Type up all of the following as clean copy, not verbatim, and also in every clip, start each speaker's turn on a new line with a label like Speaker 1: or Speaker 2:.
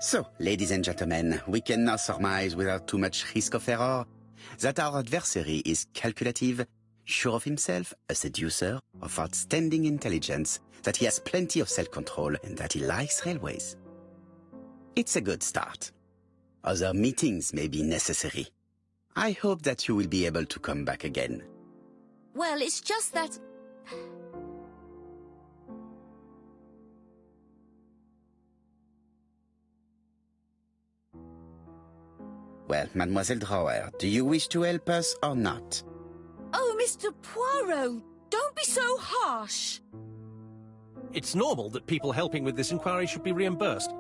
Speaker 1: So, ladies and gentlemen, we can now surmise without too much risk of error that our adversary is calculative, sure of himself, a seducer, of outstanding intelligence, that he has plenty of self-control, and that he likes railways. It's a good start. Other meetings may be necessary. I hope that you will be able to come back again.
Speaker 2: Well, it's just that...
Speaker 1: Well, Mademoiselle Drower, do you wish to help us or not?
Speaker 2: Oh, Mr. Poirot, don't be so harsh.
Speaker 3: It's normal that people helping with this inquiry should be reimbursed.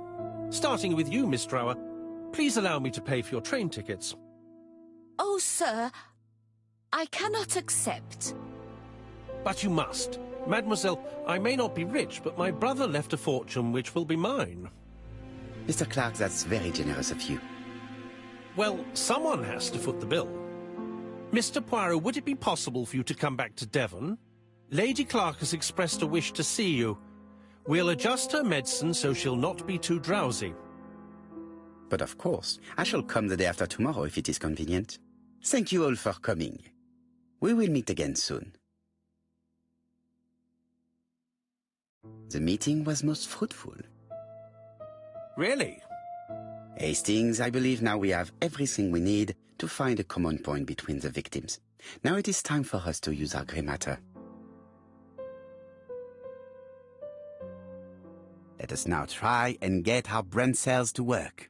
Speaker 3: Starting with you, Miss Drower. Please allow me to pay for your train tickets.
Speaker 2: Oh, sir, I cannot accept.
Speaker 3: But you must. Mademoiselle, I may not be rich, but my brother left a fortune which will be mine.
Speaker 1: Mr. Clark, that's very generous of you.
Speaker 3: Well, someone has to foot the bill. Mr. Poirot, would it be possible for you to come back to Devon? Lady Clark has expressed a wish to see you. We'll adjust her medicine so she'll not be too drowsy.
Speaker 1: But of course, I shall come the day after tomorrow if it is convenient. Thank you all for coming. We will meet again soon. The meeting was most fruitful.
Speaker 3: Really?
Speaker 1: Hastings, I believe now we have everything we need to find a common point between the victims. Now it is time for us to use our grey matter. Let us now try and get our brain cells to work.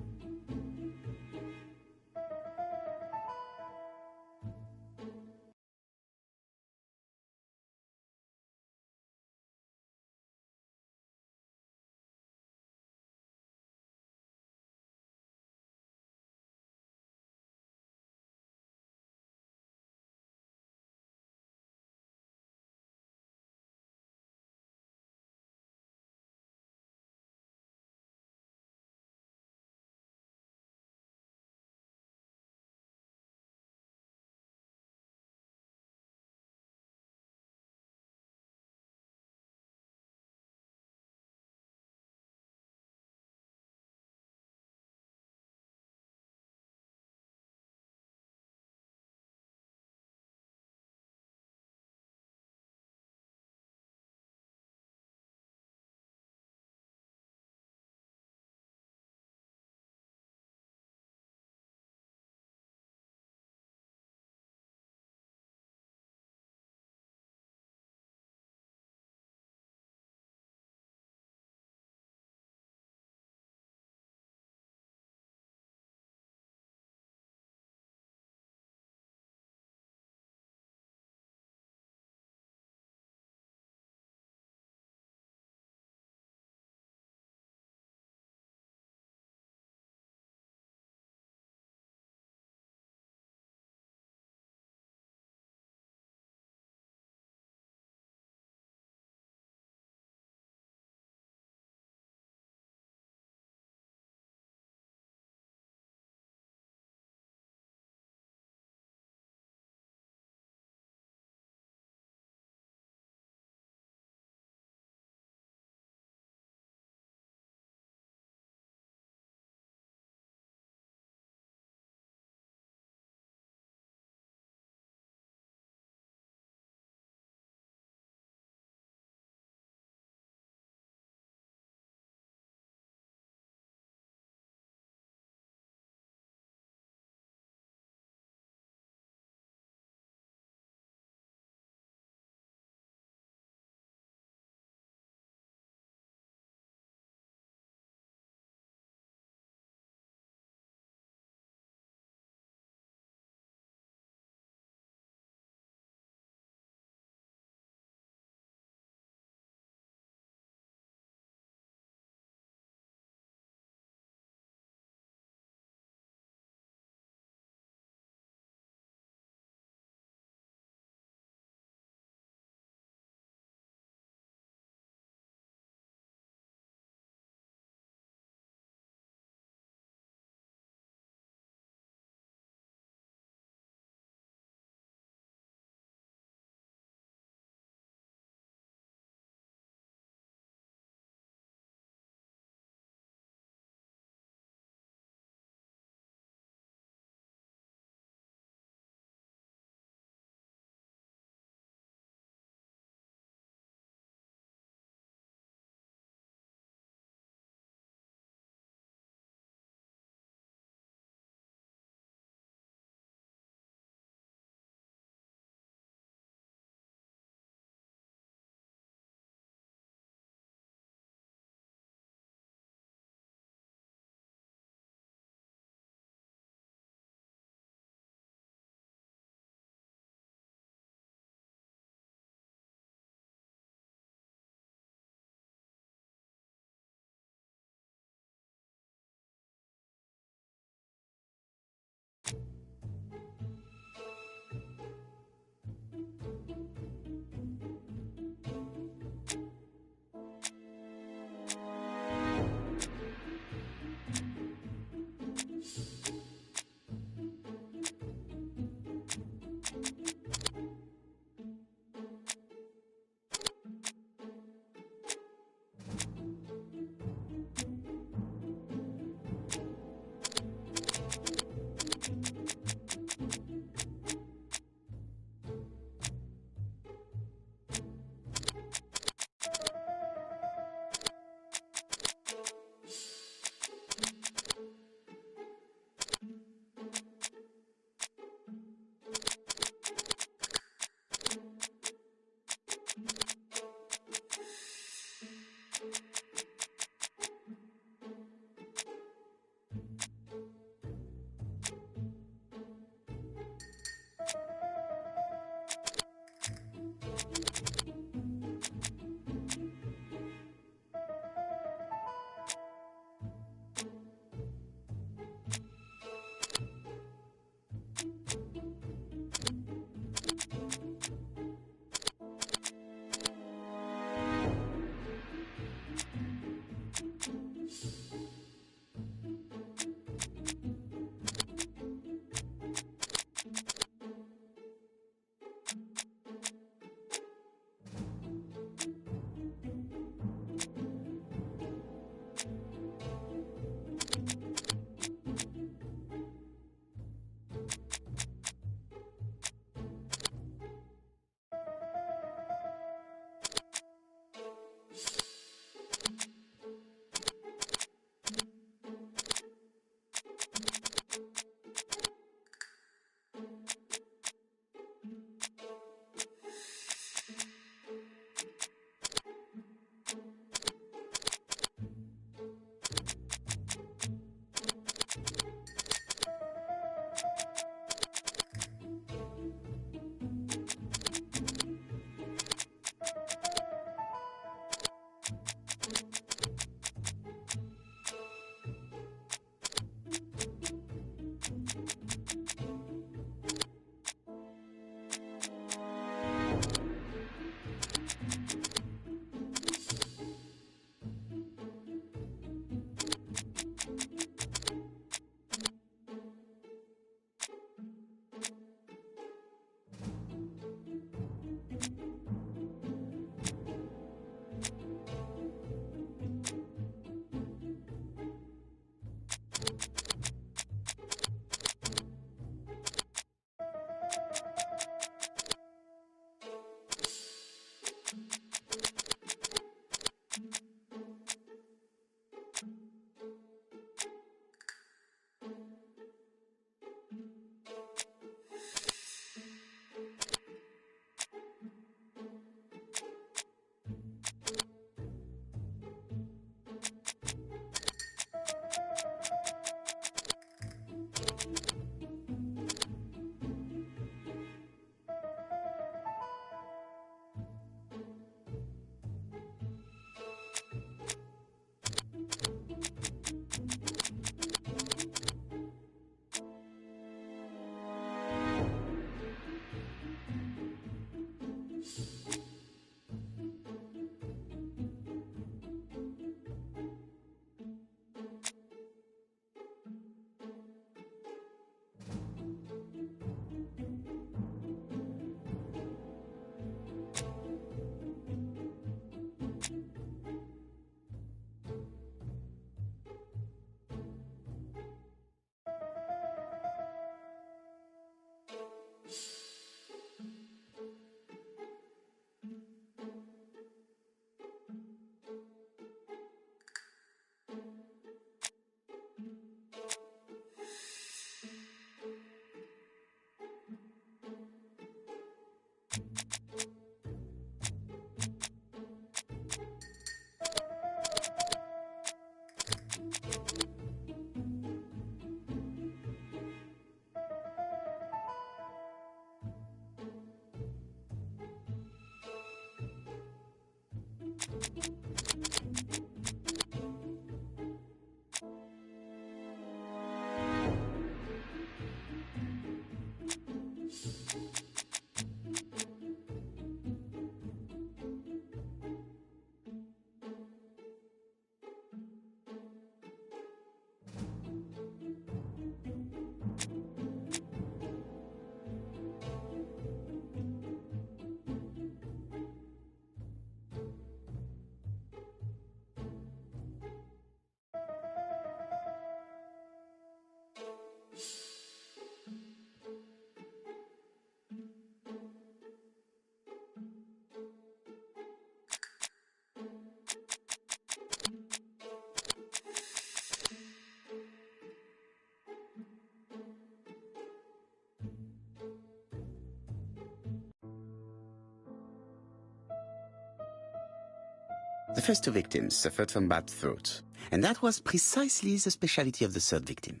Speaker 1: The first two victims suffered from bad throat, and that was precisely the specialty of the third victim,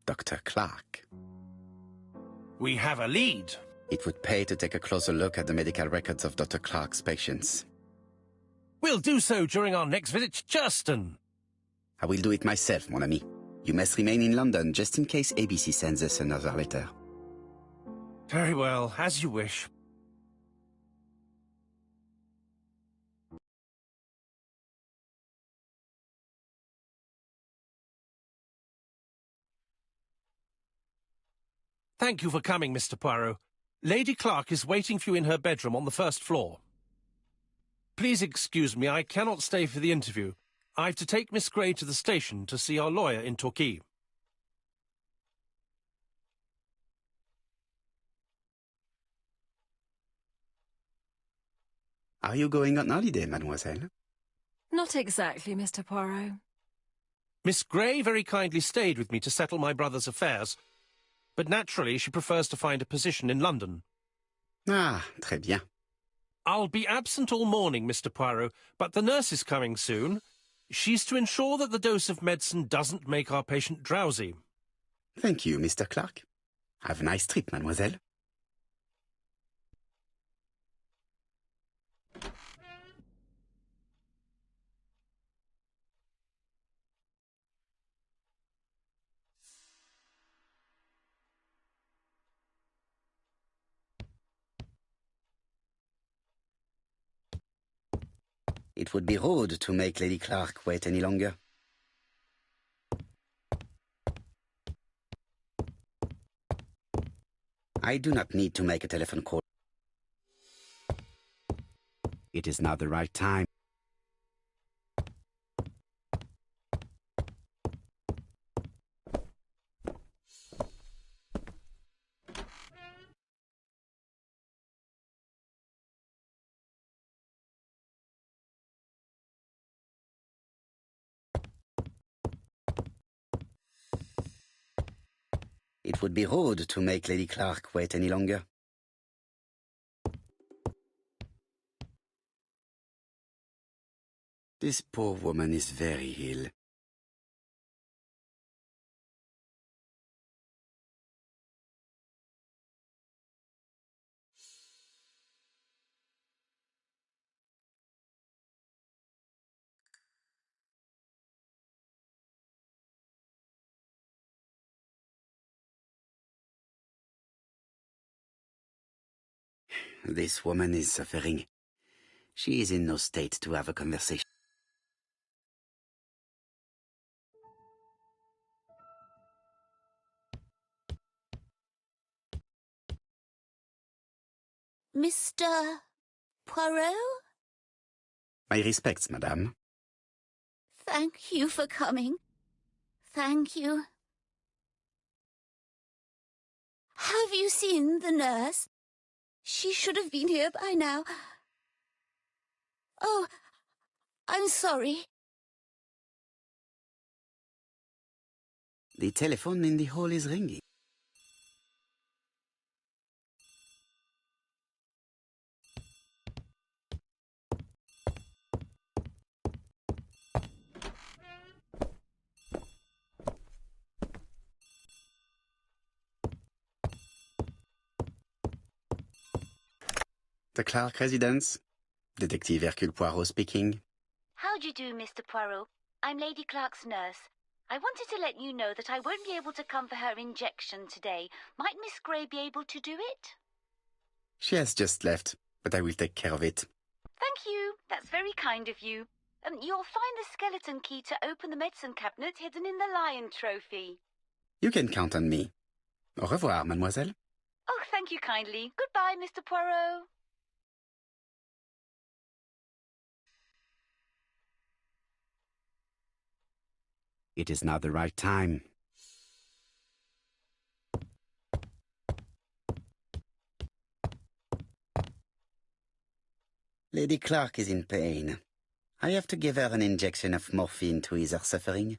Speaker 1: Dr. Clark.
Speaker 3: We have a lead.
Speaker 1: It would pay to take a closer look at the medical records of Dr. Clark's patients.
Speaker 3: We'll do so during our next visit to Churston.
Speaker 1: I will do it myself, mon ami. You must remain in London just in case ABC sends us another letter.
Speaker 3: Very well, as you wish. Thank you for coming, Mr. Poirot. Lady Clark is waiting for you in her bedroom on the first floor. Please excuse me, I cannot stay for the interview. I've to take Miss Gray to the station to see our lawyer in Torquay.
Speaker 1: Are you going on holiday, mademoiselle?
Speaker 4: Not exactly, Mr. Poirot.
Speaker 3: Miss Gray very kindly stayed with me to settle my brother's affairs, but naturally she prefers to find a position in London.
Speaker 1: Ah, très bien.
Speaker 3: I'll be absent all morning, Mr. Poirot, but the nurse is coming soon. She's to ensure that the dose of medicine doesn't make our patient drowsy.
Speaker 1: Thank you, Mr. Clark. Have a nice trip, mademoiselle. It would be rude to make Lady Clark wait any longer. I do not need to make a telephone call. It is not the right time. It would be rude to make Lady Clark wait any longer. This poor woman is very ill. This woman is suffering. She is in no state to have a conversation.
Speaker 2: Mr. Poirot?
Speaker 1: My respects, madame.
Speaker 2: Thank you for coming. Thank you. Have you seen the nurse? She should have been here by now. Oh, I'm sorry.
Speaker 1: The telephone in the hall is ringing. The Clark residence. Detective Hercule Poirot speaking.
Speaker 5: How do you do, Mr. Poirot? I'm Lady Clark's nurse. I wanted to let you know that I won't be able to come for her injection today. Might Miss Gray be able to do it?
Speaker 1: She has just left, but I will take care of it.
Speaker 5: Thank you. That's very kind of you. You'll find the skeleton key to open the medicine cabinet hidden in the lion trophy.
Speaker 1: You can count on me. Au revoir, mademoiselle.
Speaker 5: Oh, thank you kindly. Goodbye, Mr. Poirot.
Speaker 1: It is not the right time. Lady Clark is in pain. I have to give her an injection of morphine to ease her suffering.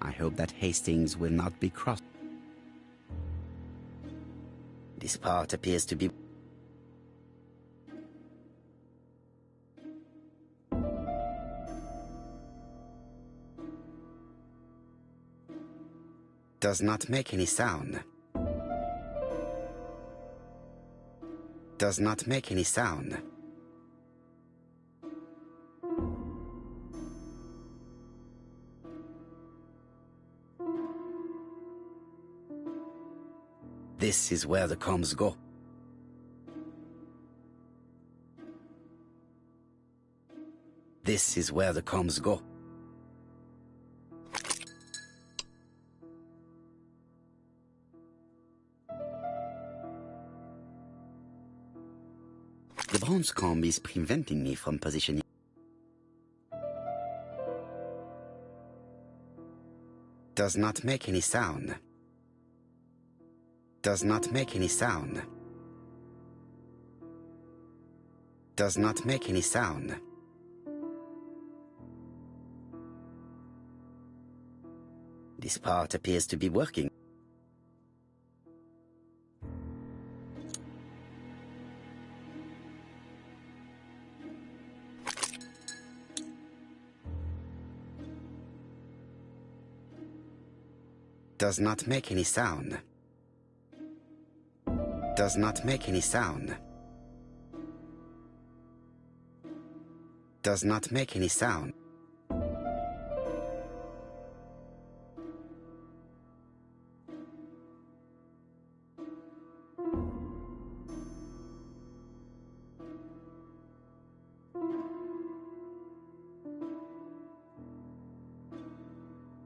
Speaker 1: I hope that Hastings will not be crossed. This part appears to be... Does not make any sound. Does not make any sound. This is where the comms go. This is where the comms go. The bronze comb is preventing me from positioning. Does not make any sound. Does not make any sound. Does not make any sound. This part appears to be working. Does not make any sound. Does not make any sound. Does not make any sound.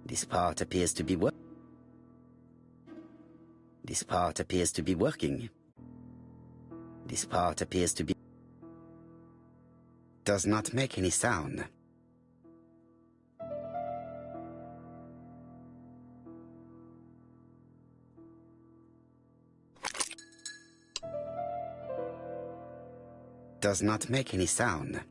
Speaker 1: This part appears to be working. This part appears to be working. This part appears to be... Does not make any sound. Does not make any sound.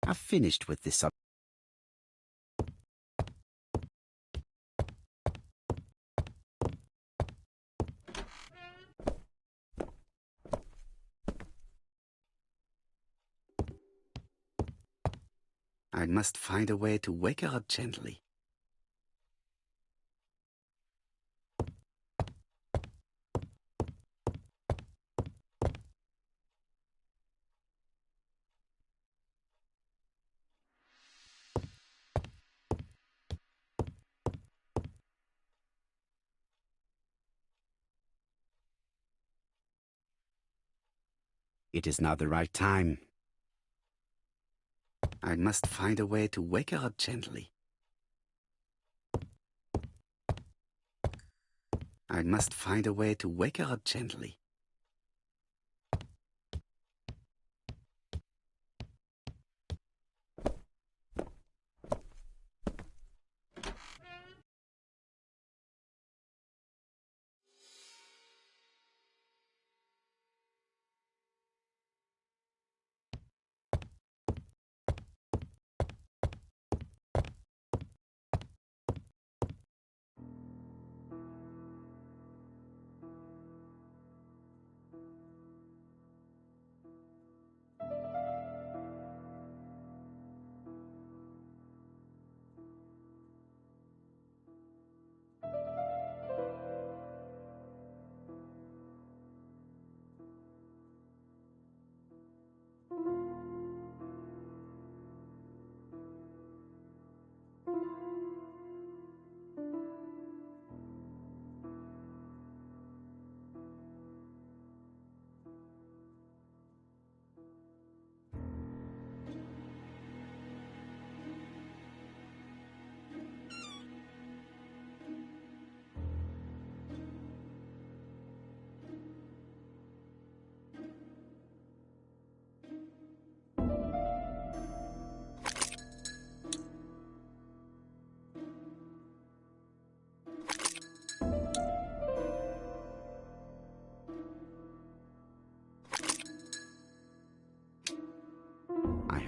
Speaker 1: I've finished with this up. I must find a way to wake her up gently. It is not the right time. I must find a way to wake her up gently. I must find a way to wake her up gently.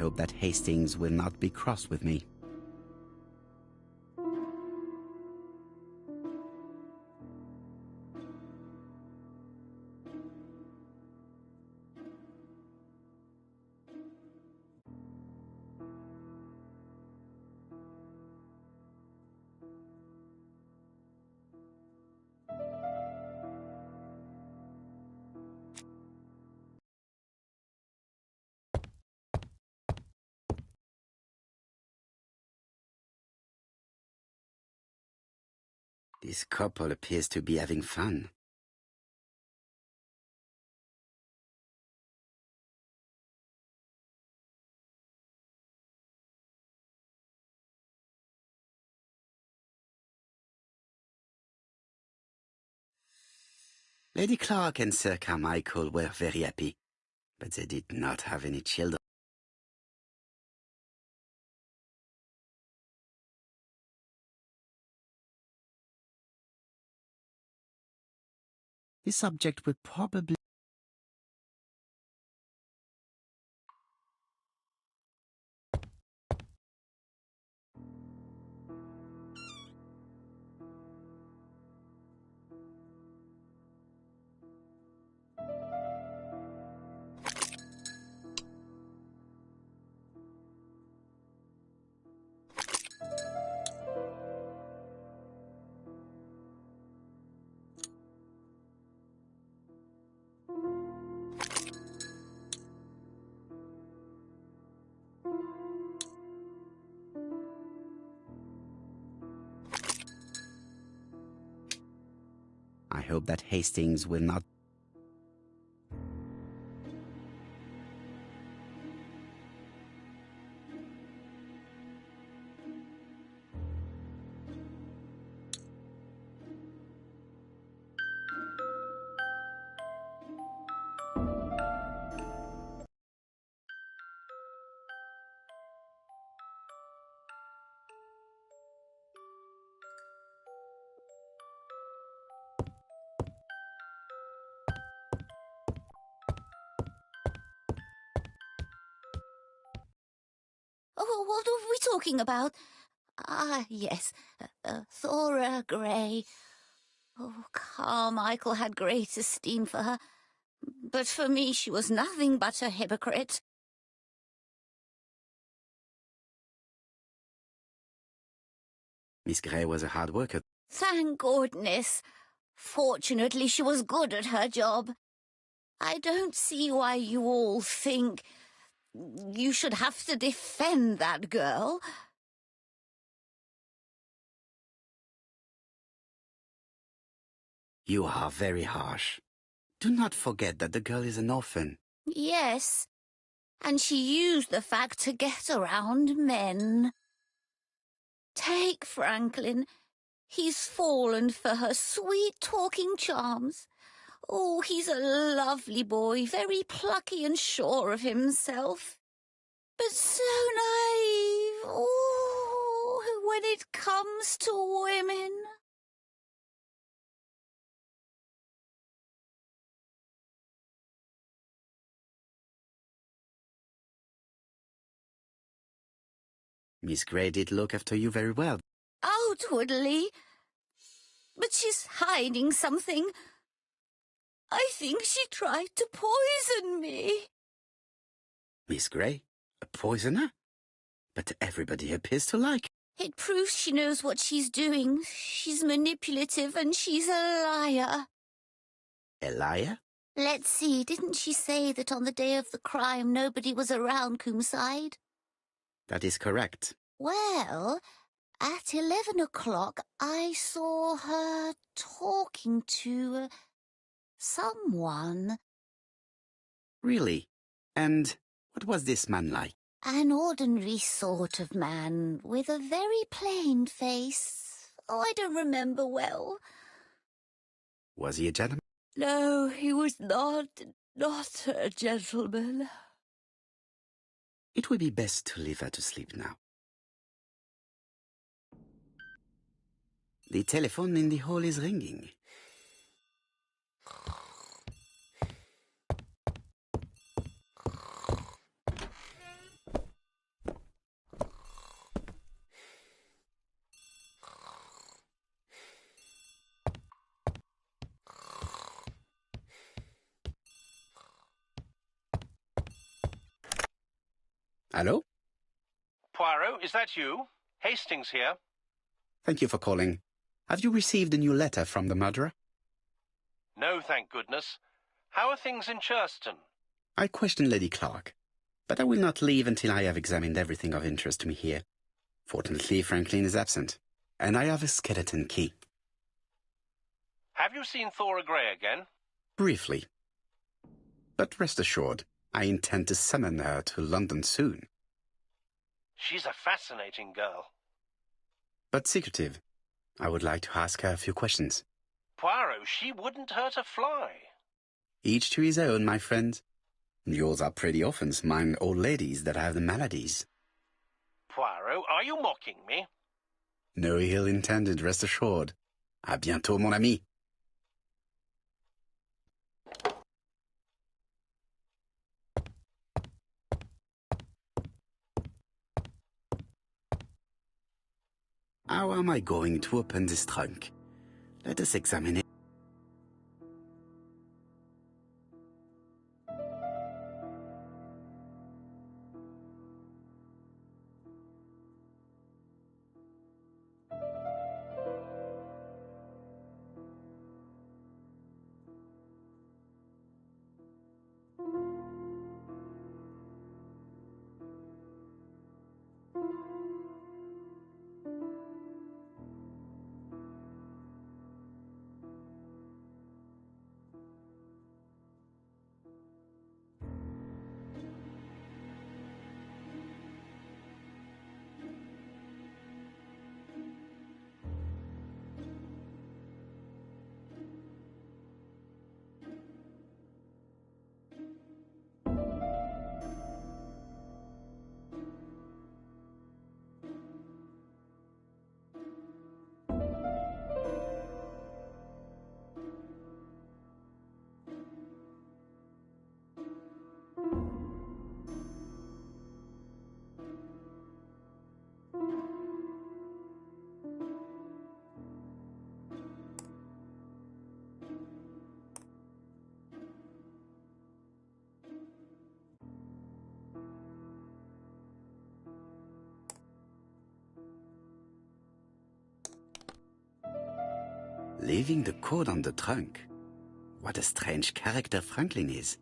Speaker 1: hope that Hastings will not be cross with me. This couple appears to be having fun. Lady Clark and Sir Carmichael were very happy, but they did not have any children. This subject will probably... I hope that Hastings will not...
Speaker 2: Oh, what are we talking about? Ah, yes, Thora Grey. Oh, Carmichael had great esteem for her, but for me she was nothing but a hypocrite.
Speaker 1: Miss Grey was a hard worker.
Speaker 2: Thank goodness. Fortunately, she was good at her job. I don't see why you all think you should have to defend that girl.
Speaker 1: You are very harsh. Do not forget that the girl is an orphan.
Speaker 2: Yes, and she used the fact to get around men. Take Franklin. He's fallen for her sweet-talking charms. Oh, he's a lovely boy, very plucky and sure of himself. But so naive. Oh, when it comes to women.
Speaker 1: Miss Grey did look after you very well.
Speaker 2: Outwardly. But she's hiding something. I think she tried to poison me.
Speaker 1: Miss Grey? A poisoner? But everybody appears to like her.
Speaker 2: It proves she knows what she's doing. She's manipulative and she's a liar.
Speaker 1: A liar?
Speaker 2: Let's see, didn't she say that on the day of the crime nobody was around Coomside?
Speaker 1: That is correct.
Speaker 2: Well, at 11 o'clock I saw her talking to someone.
Speaker 1: Really? And what was this man like?
Speaker 2: An ordinary sort of man with a very plain face. Oh, I don't remember well.
Speaker 1: Was he a gentleman?
Speaker 2: No, he was not a gentleman.
Speaker 1: It would be best to leave her to sleep now. The telephone in the hall is ringing. Hello?
Speaker 3: Poirot, is that you? Hastings here.
Speaker 1: Thank you for calling. Have you received a new letter from the murderer?
Speaker 3: No, thank goodness. How are things in Churston?
Speaker 1: I questioned Lady Clark, but I will not leave until I have examined everything of interest to me here. Fortunately, Franklin is absent, and I have a skeleton key.
Speaker 3: Have you seen Thora Grey again?
Speaker 1: Briefly. But rest assured, I intend to summon her to London soon.
Speaker 3: She's a fascinating girl.
Speaker 1: But secretive. I would like to ask her a few questions.
Speaker 3: Poirot, she wouldn't hurt a fly.
Speaker 1: Each to his own, my friend. Yours are pretty orphans, mine old ladies that have the maladies.
Speaker 3: Poirot, are you mocking me?
Speaker 1: No ill intended, rest assured. À bientôt, mon ami. How am I going to open this trunk? Let us examine it. Leaving the code on the trunk. What a strange character Franklin is.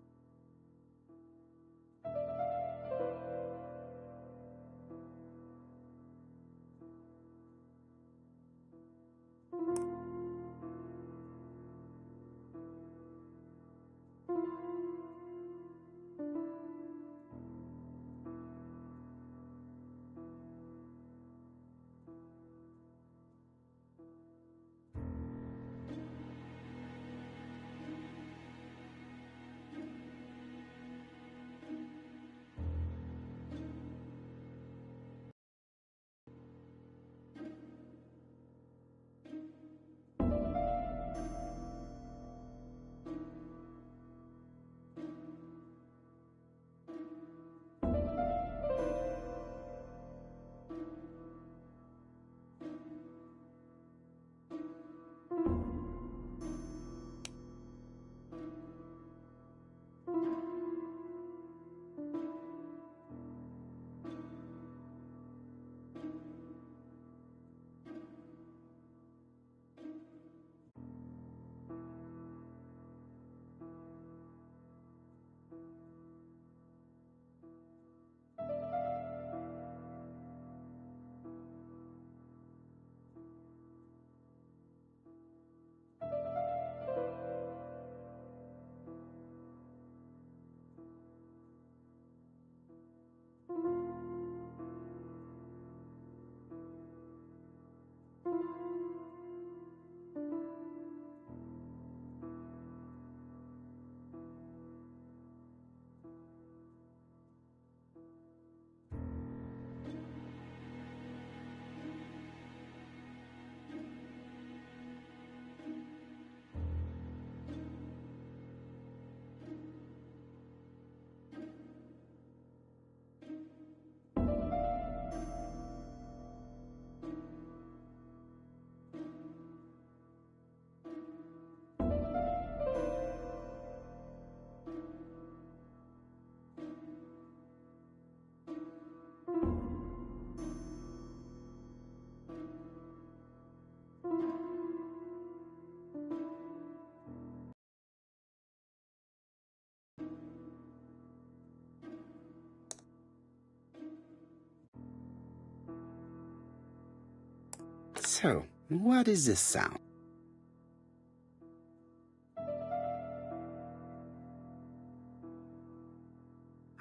Speaker 1: So, what is this sound?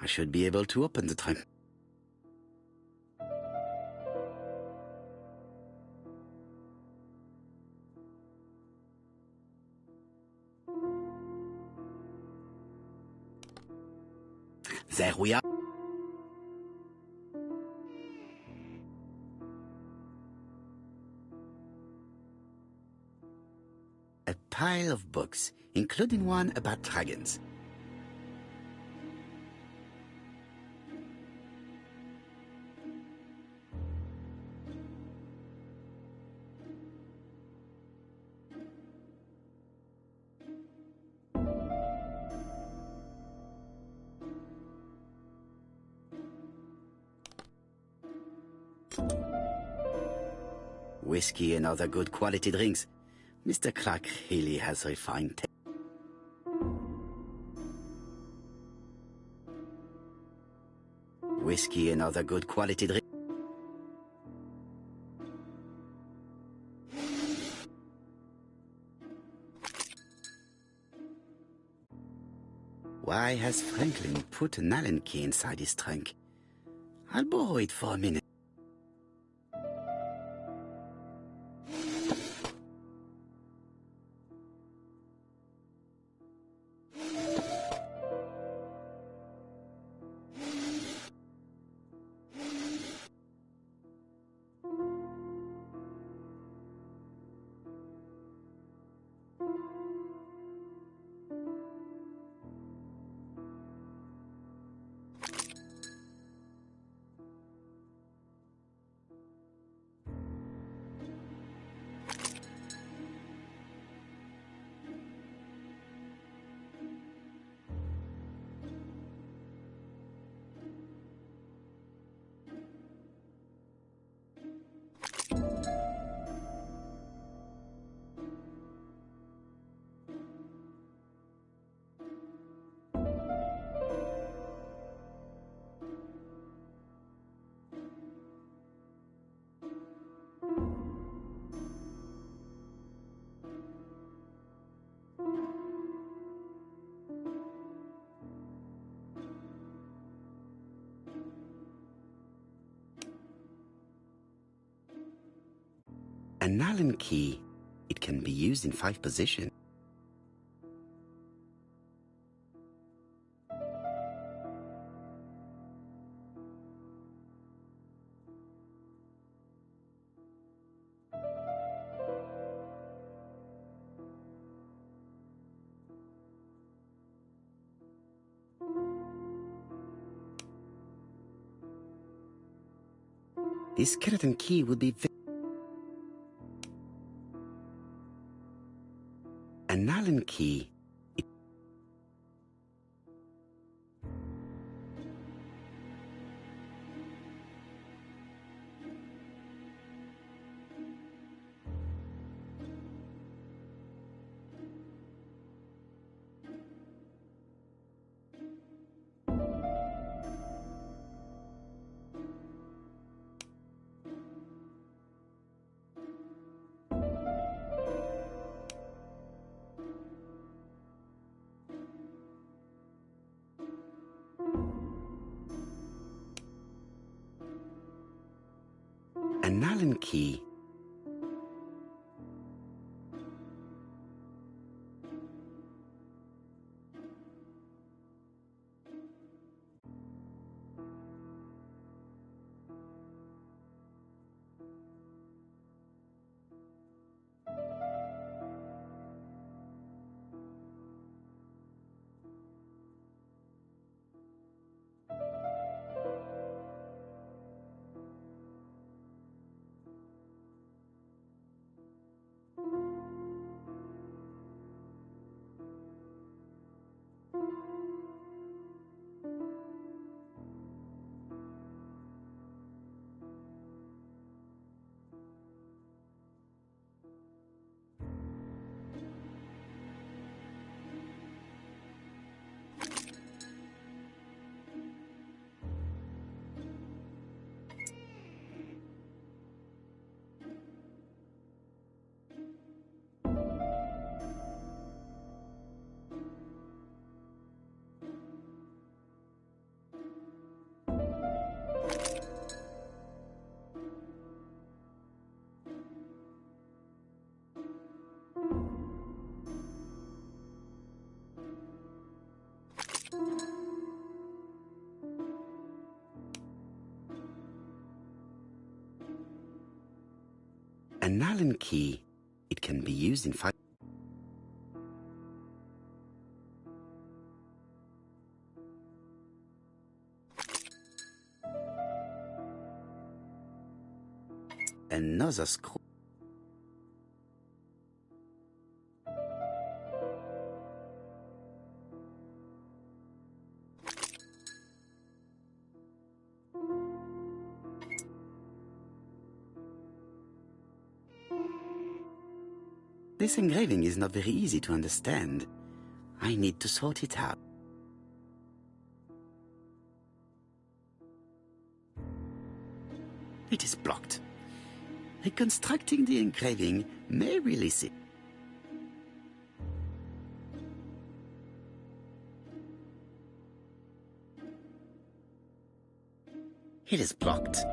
Speaker 1: I should be able to open the trunk. There we are. A pile of books, including one about dragons. Whiskey and other good quality drinks. Mr. Clark really has refined taste. Whiskey and other good quality drinks. Why has Franklin put an Allen key inside his trunk? I'll borrow it for a minute. An Allen key. It can be used in 5 positions. This skeleton key would be an Allen key. An Allen key. An Allen key. It can be used in five. Another screw. This engraving is not very easy to understand. I need to sort it out. It is blocked. Reconstructing the engraving may release it. It is blocked.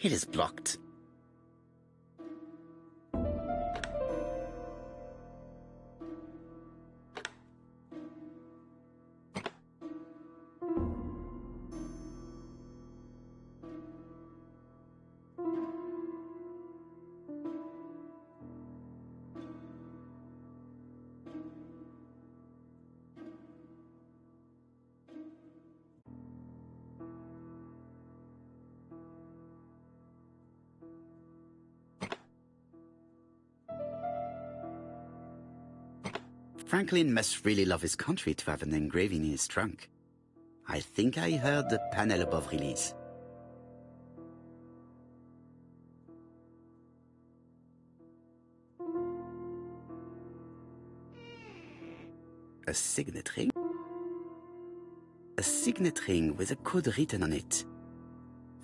Speaker 1: It is blocked. Franklin must really love his country to have an engraving in his trunk. I think I heard the panel above release. A signet ring? A signet ring with a code written on it.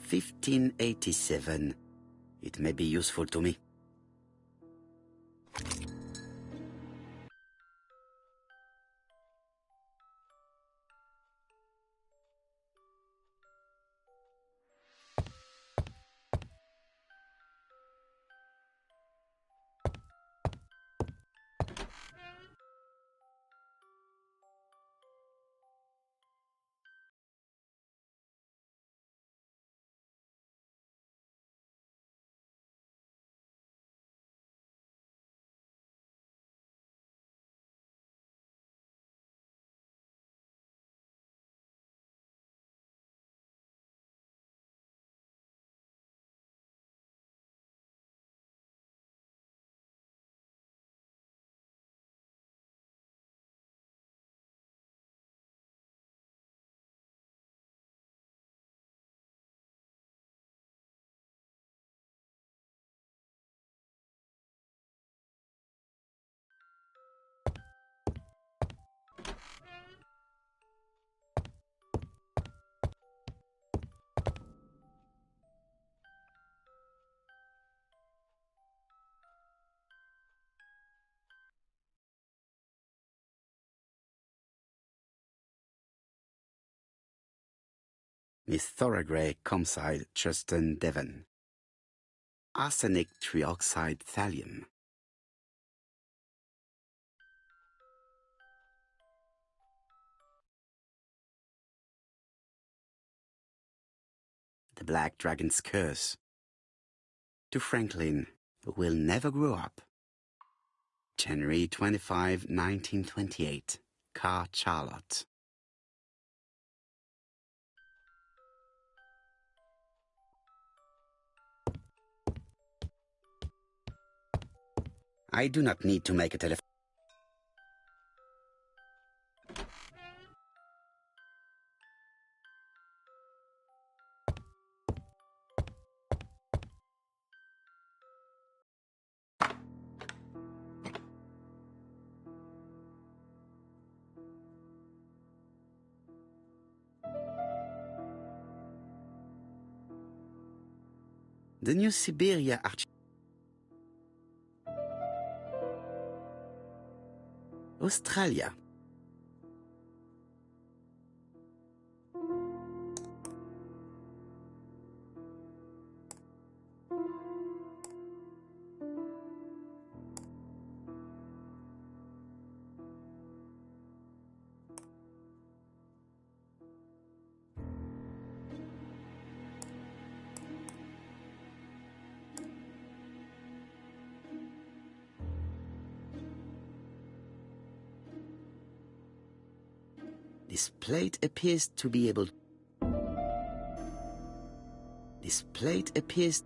Speaker 1: 1587. It may be useful to me. Miss Thoragray, Comside, Chuston, Devon. Arsenic trioxide thallium. The Black Dragon's Curse. To Franklin, who will never grow up. January 25, 1928. Car Charlotte. I do not need to make a telephone. The New Siberia Australia. This plate appears to be able... This plate appears...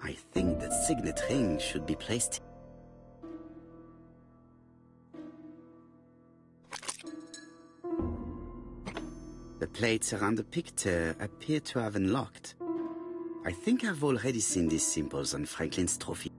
Speaker 1: I think that signet ring should be placed... The plates around the picture appear to have unlocked. I think I've already seen these symbols on Franklin's trophy.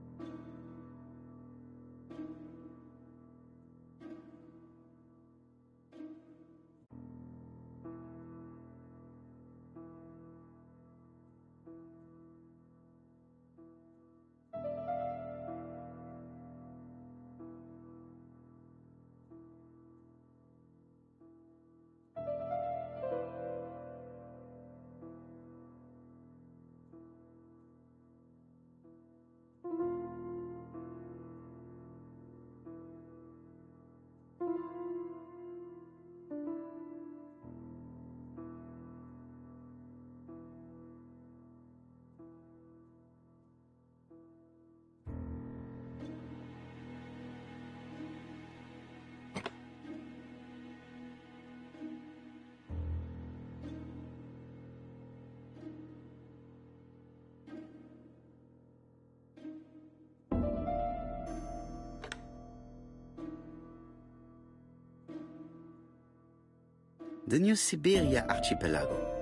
Speaker 1: The New Siberia Archipelago.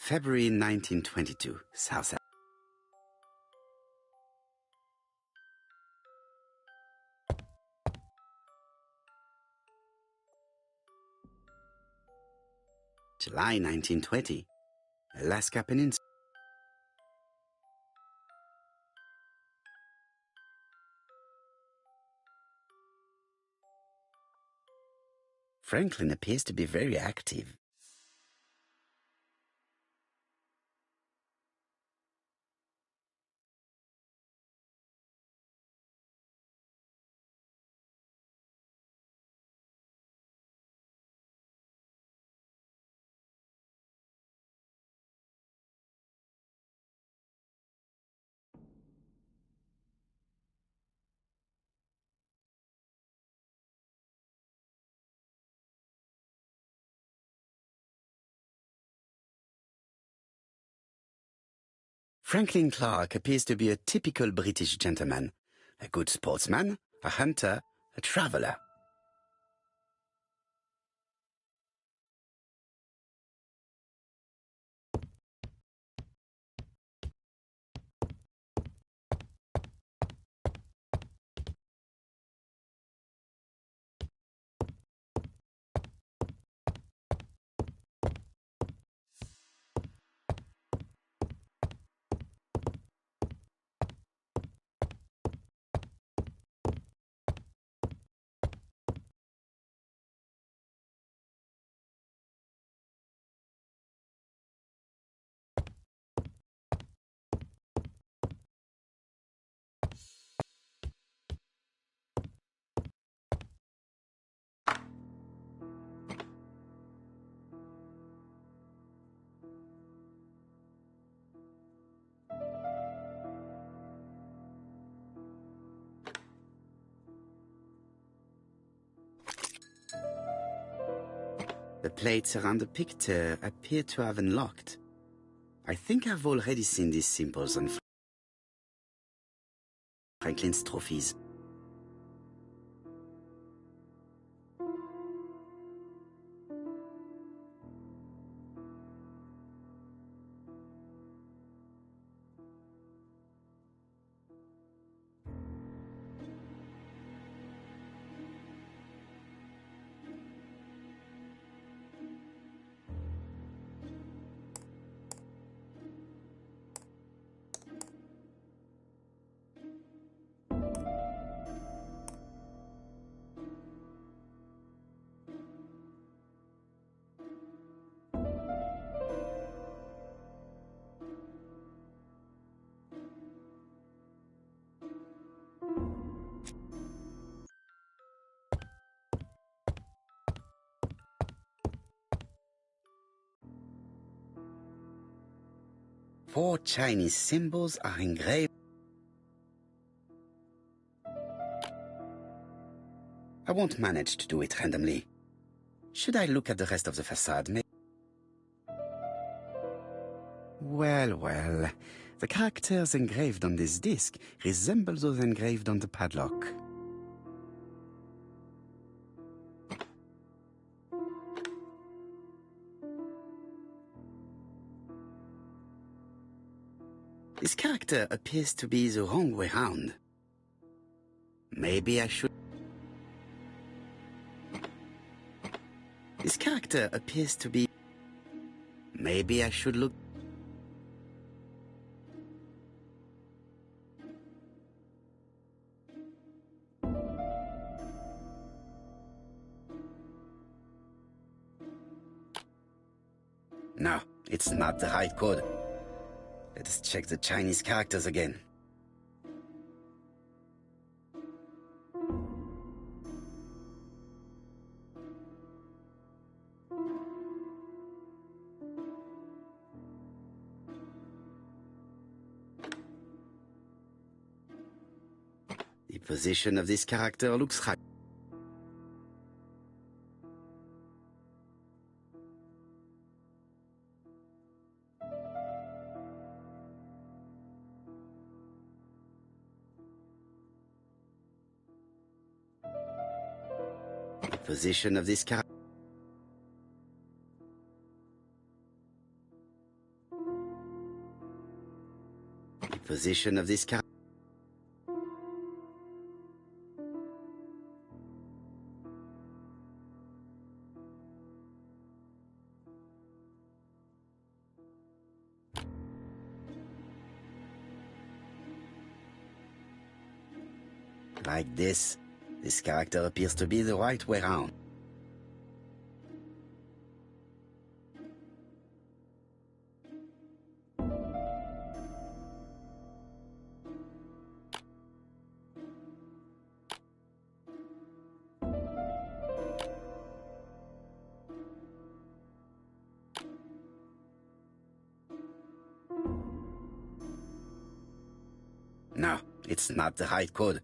Speaker 1: February 1922, South Africa. July 1920, Alaska Peninsula. Franklin appears to be very active. Franklin Clark appears to be a typical British gentleman. A good sportsman, a hunter, a traveller. The plates around the picture appear to have unlocked. I think I've already seen these symbols on Franklin's trophies. Four Chinese symbols are engraved. I won't manage to do it randomly. Should I look at the rest of the facade? Well, the characters engraved on this disc resemble those engraved on the padlock. This character appears to be the wrong way round. Maybe I should... This character appears to be... Maybe I should look... No, it's not the right code. Let us check the Chinese characters again. The position of this character looks right. The position of this character. The position of this character. Like this character appears to be the right way round. No, it's not the right code.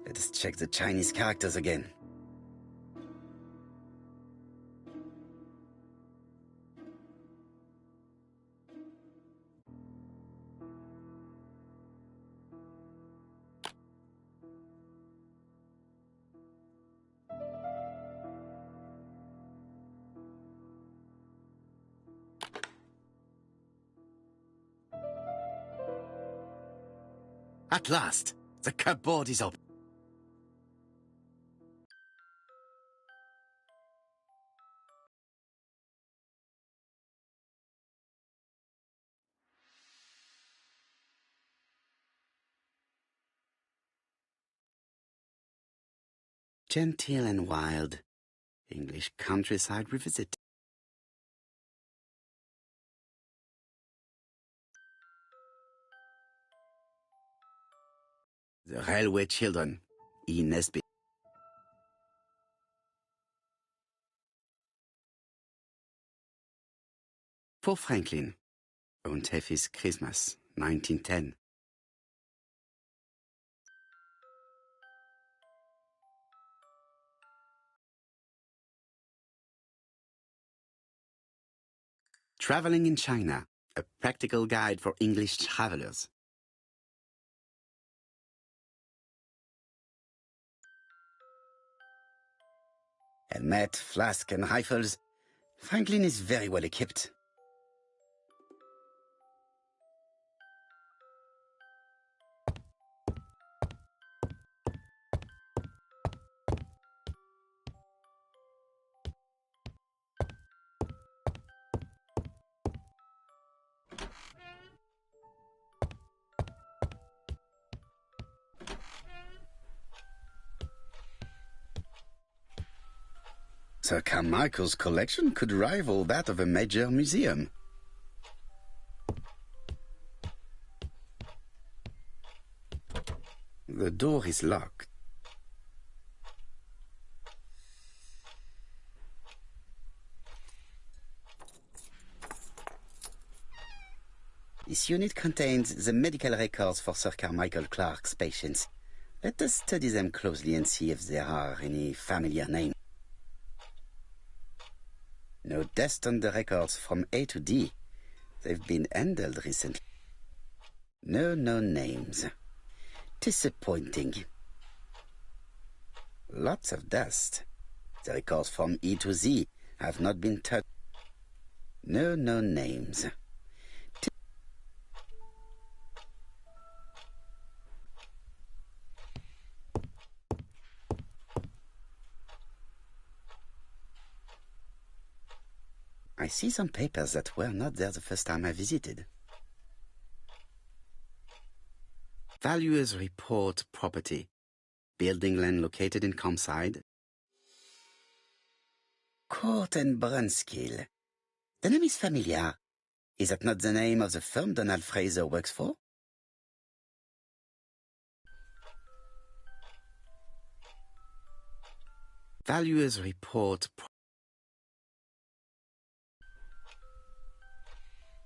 Speaker 1: Let us check the Chinese characters again. At last, the cupboard is open. Genteel and wild, English countryside revisit. The Railway Children, E. Nesbit. For Franklin, Und Effie's Christmas, 1910. Traveling in China, a practical guide for English travelers. Helmet, flask, and rifles. Franklin is very well equipped. Sir Carmichael's collection could rival that of a major museum. The door is locked. This unit contains the medical records for Sir Carmichael Clark's patients. Let us study them closely and see if there are any familiar names. No deaths on the records from A to D. They've been handled recently. No known names. Disappointing. Lots of dust. The records from E to Z have not been touched. No known names. I see some papers that were not there the first time I visited. Valuers report property. Building land located in Comside. Court and Brunskill. The name is familiar. Is that not the name of the firm Donald Fraser works for? Valuers report property.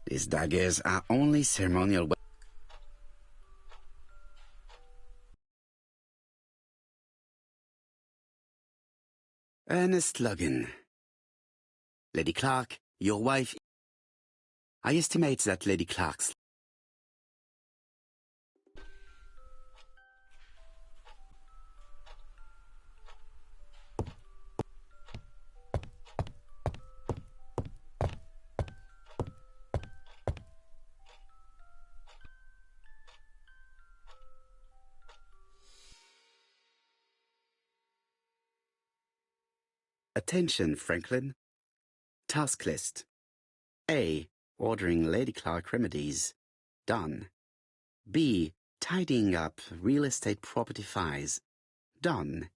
Speaker 1: These daggers are only ceremonial weapons. Ernest Logan. Lady Clark, your wife. I estimate that Lady Clark's Attention, Franklin. Task list. A. Ordering Lady Clark remedies. Done. B. Tidying up real estate property files. Done.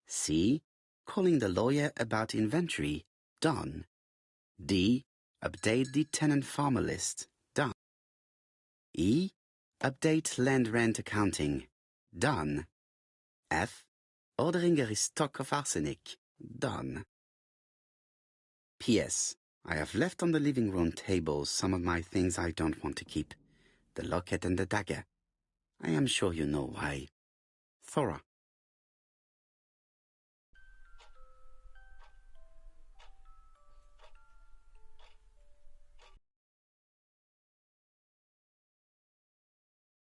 Speaker 1: C. Calling the lawyer about inventory. Done. D. Update the tenant-farmer list. Done. E. Update land rent accounting. Done. F. Ordering a restock of arsenic. Done. P.S. I have left on the living room table some of my things I don't want to keep. The locket and the dagger. I am sure you know why. Thora.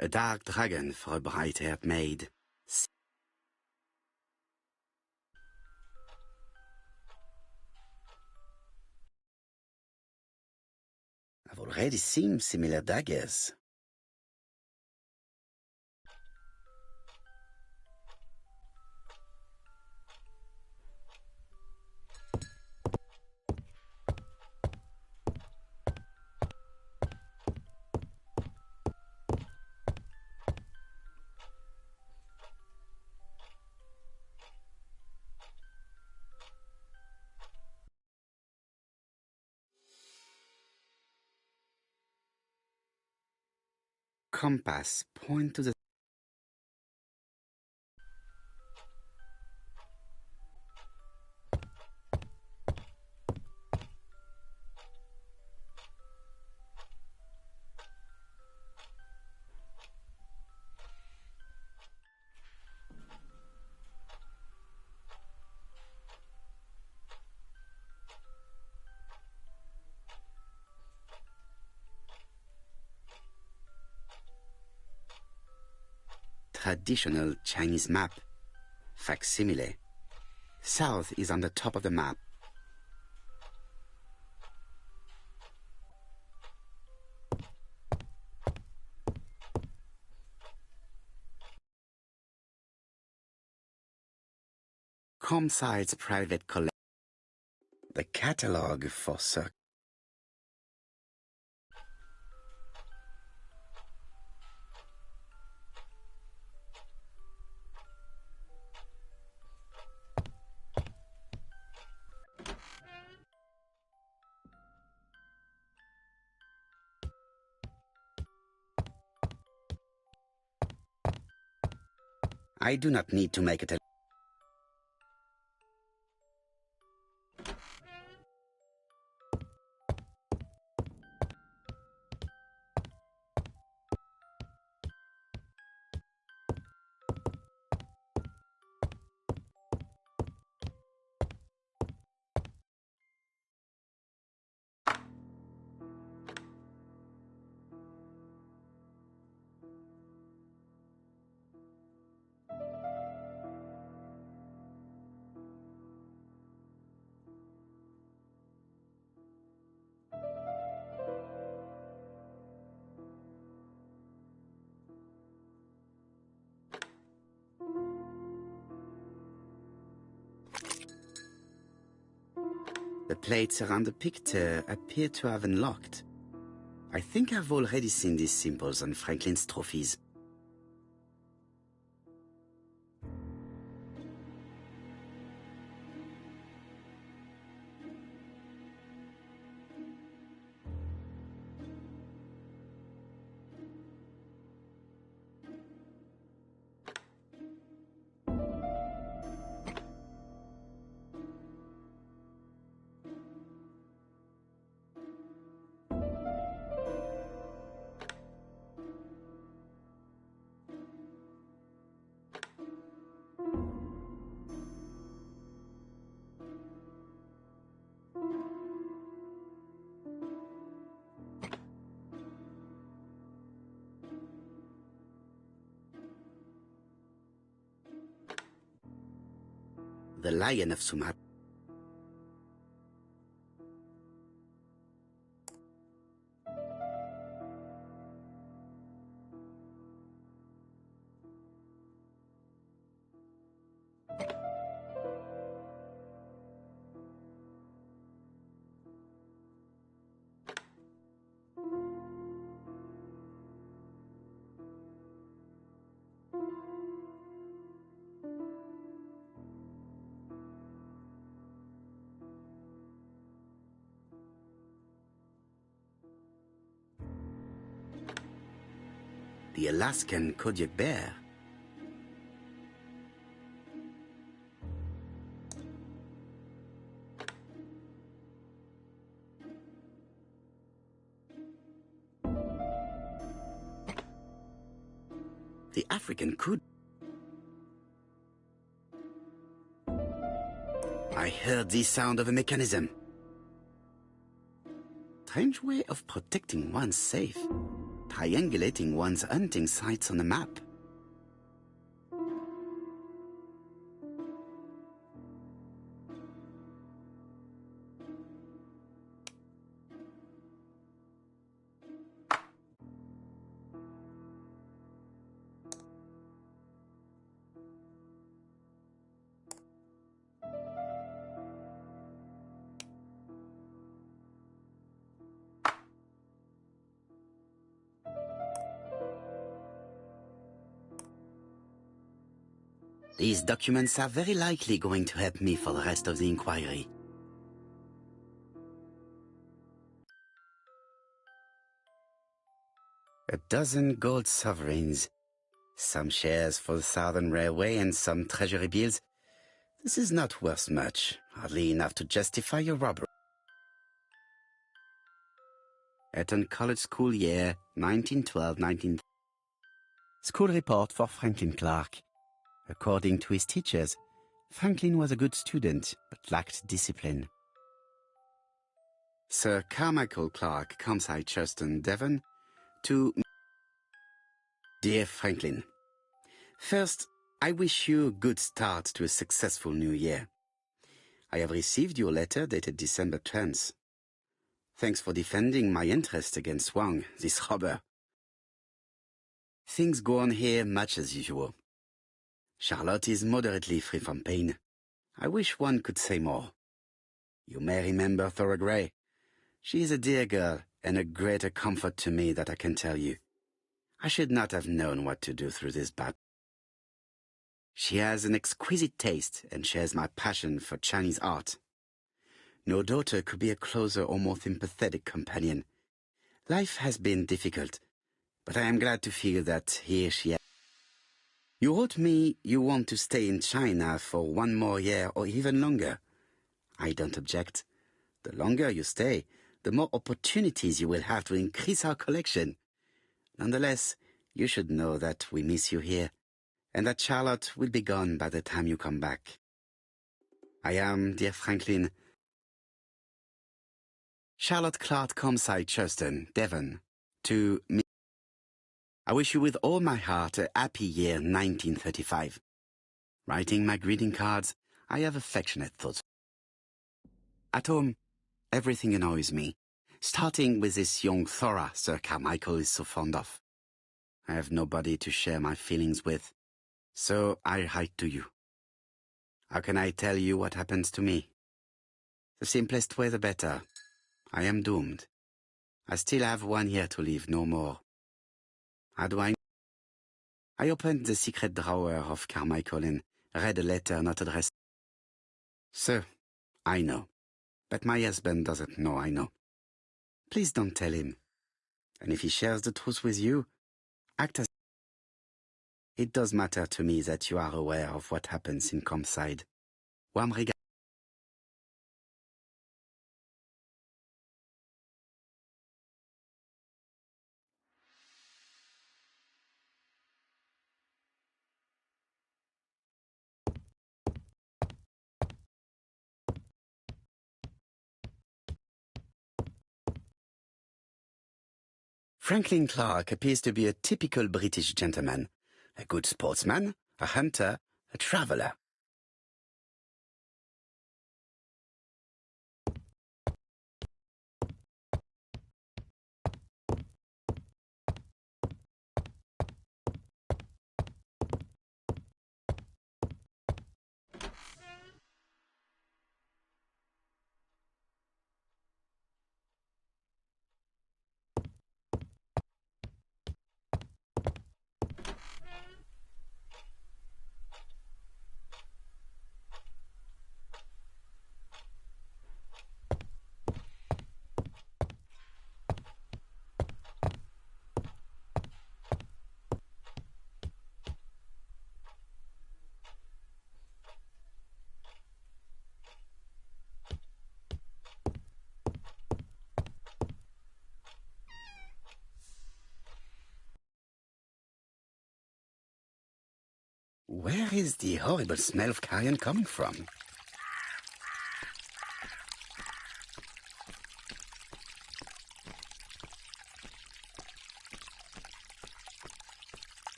Speaker 1: A dark dragon for a bright-haired maid. I've already seen similar daggers. compass point to the... Traditional Chinese map. Facsimile. South is on the top of the map. Campsite's private collection. The catalog for circ. I do not need to make it. The plates around the picture appear to have unlocked. I think I've already seen these symbols on Franklin's trophies. The Lion of Sumatra. The Alaskan Kodiak bear. The African could. I heard the sound of a mechanism. Strange way of protecting one's safe. Triangulating one's hunting sites on a map. These documents are very likely going to help me for the rest of the inquiry. A dozen gold sovereigns. Some shares for the Southern Railway and some treasury bills. This is not worth much, hardly enough to justify your robbery. Eton College School Year, 1912-19... School report for Franklin Clark. According to his teachers, Franklin was a good student, but lacked discipline. Sir Carmichael Clark, Comside Churston, Devon, to... Dear Franklin, first, I wish you a good start to a successful new year. I have received your letter dated December 10th. Thanks for defending my interest against Wang, this robber. Things go on here much as usual. Charlotte is moderately free from pain. I wish one could say more. You may remember Thora Gray. She is a dear girl and a greater comfort to me that I can tell you. I should not have known what to do through this battle. She has an exquisite taste and shares my passion for Chinese art. No daughter could be a closer or more sympathetic companion. Life has been difficult, but I am glad to feel that here she is. You wrote me you want to stay in China for 1 more year or even longer. I don't object. The longer you stay, the more opportunities you will have to increase our collection. Nonetheless, you should know that we miss you here, and that Charlotte will be gone by the time you come back. I am, dear Franklin, Charlotte Clark Comside Churston, Devon, to me. I wish you with all my heart a happy year 1935. Writing my greeting cards, I have affectionate thoughts. At home, everything annoys me, starting with this young Thora Sir Carmichael is so fond of. I have nobody to share my feelings with, so I write to you. How can I tell you what happens to me? The simplest way the better. I am doomed. I still have 1 year to live, no more. How do I know? I opened the secret drawer of Carmichael and read a letter not addressed. Sir, I know. But my husband doesn't know I know. Please don't tell him. And if he shares the truth with you, act as... It does matter to me that you are aware of what happens in Comside. Warm regards. Franklin Clark appears to be a typical British gentleman, a good sportsman, a hunter, a traveler. Where is the horrible smell of carrion coming from?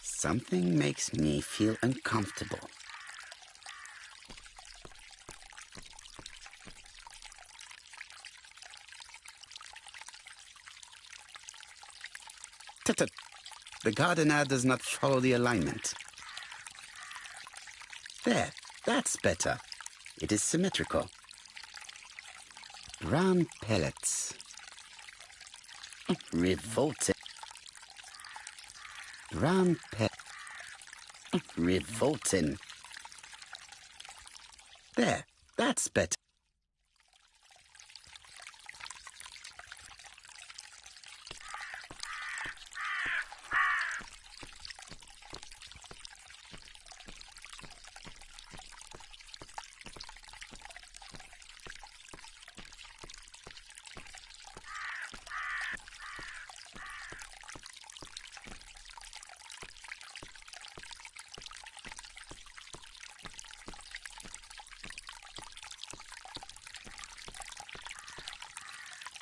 Speaker 1: Something makes me feel uncomfortable. Tut-tut. The gardener does not follow the alignment. There, that's better. It is symmetrical. Brown pellets. Revolting. Brown pellets. Revolting. There, that's better.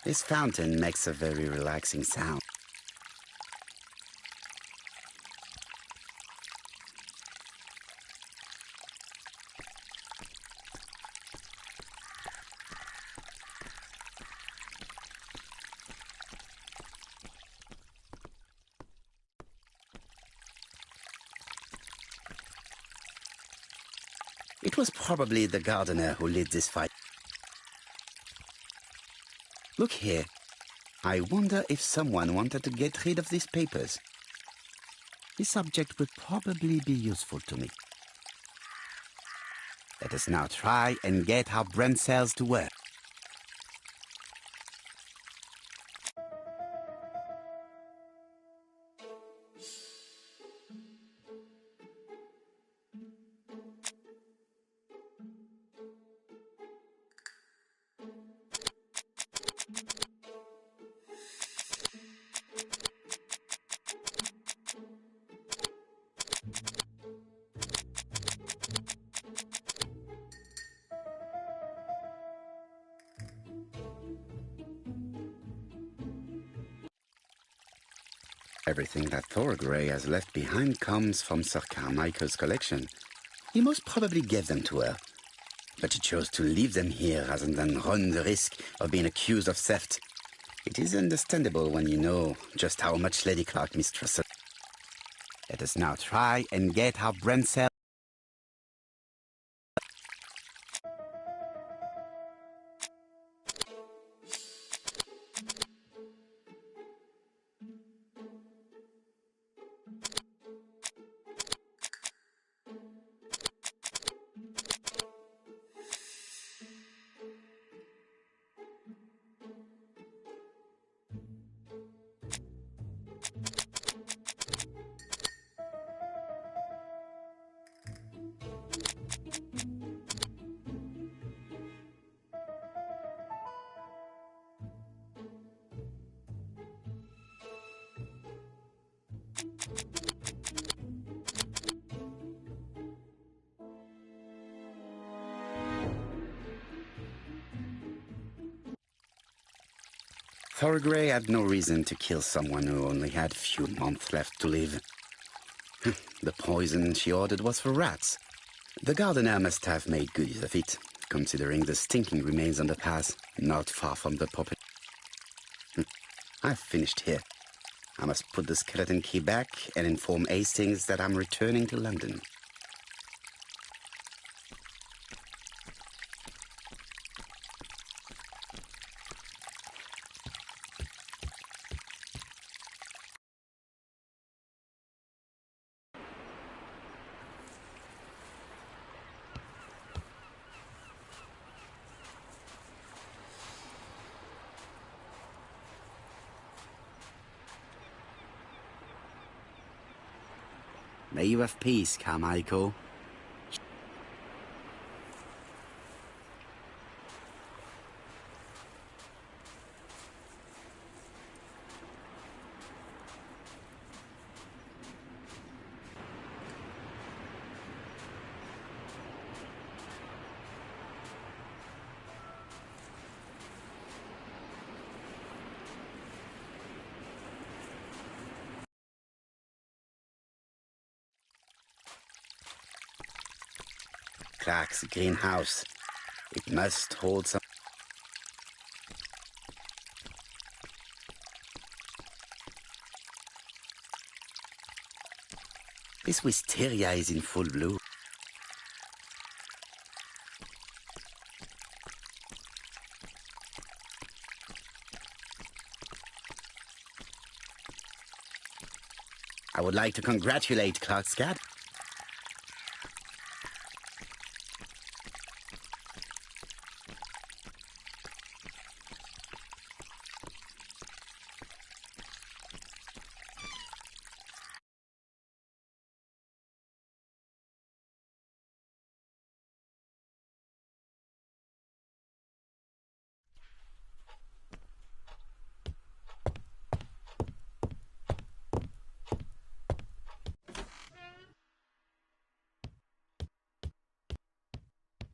Speaker 1: This fountain makes a very relaxing sound. It was probably the gardener who lit this fire. Look here. I wonder if someone wanted to get rid of these papers. This object would probably be useful to me. Let us now try and get our brain cells to work. Everything that Thorgray has left behind comes from Sir Carmichael's collection. He most probably gave them to her, but he chose to leave them here rather than run the risk of being accused of theft. It is understandable when you know just how much Lady Clark mistrusted. Let us now try and get our brain cells. Thorgray had no reason to kill someone who only had a few months left to live. The poison she ordered was for rats. The gardener must have made good use of it, considering the stinking remains on the path, not far from the property. I've finished here. I must put the skeleton key back and inform Hastings that I'm returning to London. May you have peace, Carmichael. Clark's greenhouse. It must hold some... This wisteria is in full bloom. I would like to congratulate Clark's cat.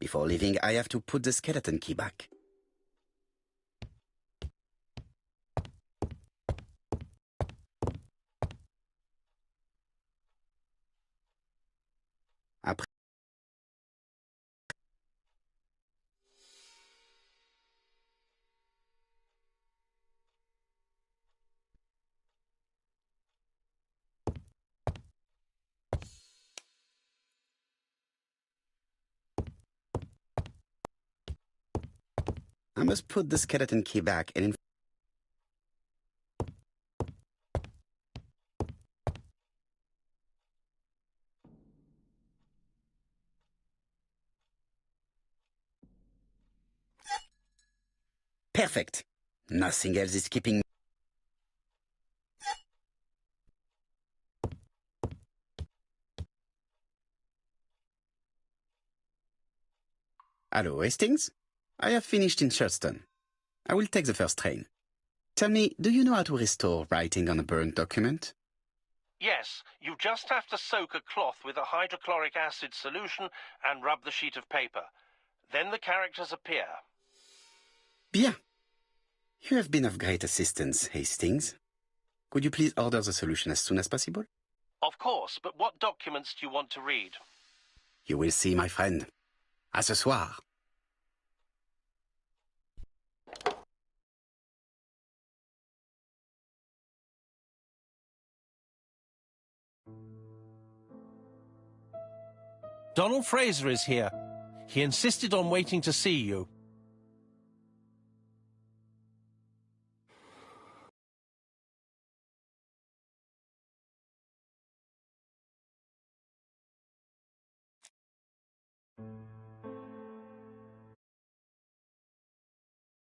Speaker 1: Before leaving, I have to put the skeleton key back. I must put the skeleton key back and Perfect. Nothing else is keeping. Hello, Hastings? I have finished in Shurston. I will take the first train. Tell me, do you know how to restore writing on a burnt document?
Speaker 3: Yes, you just have to soak a cloth with a hydrochloric acid solution and rub the sheet of paper. Then the characters appear.
Speaker 1: Bien. You have been of great assistance, Hastings. Could you please order the solution as soon as possible?
Speaker 3: Of course, but what documents do you want to read?
Speaker 1: You will see, my friend. À ce soir.
Speaker 3: Donald Fraser is here. He insisted on waiting to see you.